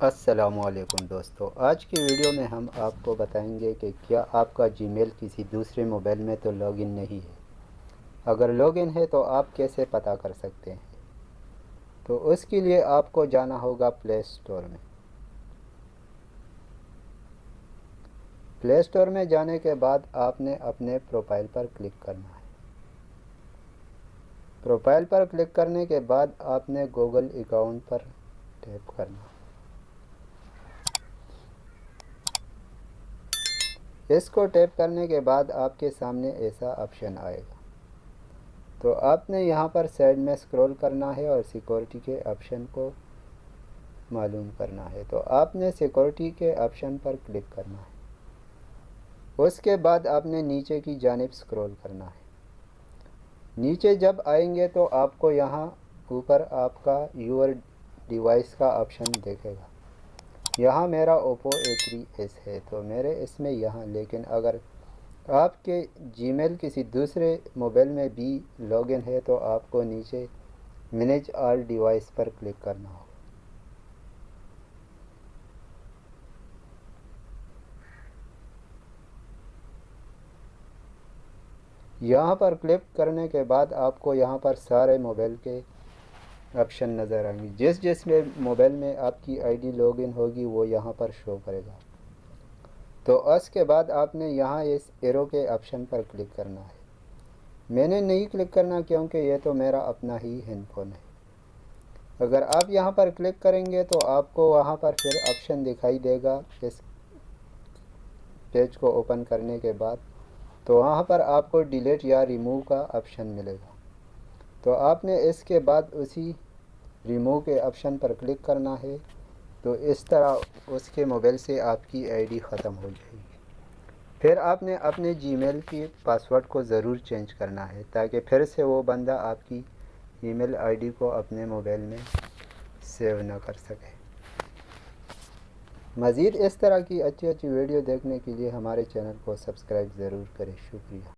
अस्सलामुअलैकुम दोस्तों, आज की वीडियो में हम आपको बताएंगे कि क्या आपका जीमेल किसी दूसरे मोबाइल में तो लॉगिन नहीं है। अगर लॉगिन है तो आप कैसे पता कर सकते हैं। तो उसके लिए आपको जाना होगा प्ले स्टोर में। प्ले स्टोर में जाने के बाद आपने अपने प्रोफाइल पर क्लिक करना है। प्रोफाइल पर क्लिक करने के बाद आपने गूगल अकाउंट पर टैप करना है। इसको टैप करने के बाद आपके सामने ऐसा ऑप्शन आएगा। तो आपने यहाँ पर साइड में स्क्रॉल करना है और सिक्योरिटी के ऑप्शन को मालूम करना है। तो आपने सिक्योरिटी के ऑप्शन पर क्लिक करना है। उसके बाद आपने नीचे की जानिब स्क्रॉल करना है। नीचे जब आएंगे तो आपको यहाँ ऊपर आपका यूर डिवाइस का ऑप्शन देखेगा। यहाँ मेरा ओप्पो A3s है तो मेरे इसमें यहाँ, लेकिन अगर आपके जीमेल किसी दूसरे मोबाइल में भी लॉगिन है तो आपको नीचे मैनेज ऑल डिवाइस पर क्लिक करना होगा। यहाँ पर क्लिक करने के बाद आपको यहाँ पर सारे मोबाइल के ऑप्शन नज़र आएंगे। जिस जिस मोबाइल में आपकी आईडी लॉगिन होगी वो यहाँ पर शो करेगा। तो उसके बाद आपने यहाँ इस एरो के ऑप्शन पर क्लिक करना है। मैंने नहीं क्लिक करना क्योंकि ये तो मेरा अपना ही हैंडफोन है। अगर आप यहाँ पर क्लिक करेंगे तो आपको वहाँ पर फिर ऑप्शन दिखाई देगा। इस पेज को ओपन करने के बाद तो वहाँ पर आपको डिलीट या रिमूव का ऑप्शन मिलेगा। तो आपने इसके बाद उसी रिमूव के ऑप्शन पर क्लिक करना है। तो इस तरह उसके मोबाइल से आपकी आईडी ख़त्म हो जाएगी। फिर आपने अपने जीमेल की पासवर्ड को ज़रूर चेंज करना है ताकि फिर से वो बंदा आपकी ईमेल आईडी को अपने मोबाइल में सेव न कर सके। मज़ीद इस तरह की अच्छी अच्छी वीडियो देखने के लिए हमारे चैनल को सब्सक्राइब ज़रूर करें। शुक्रिया।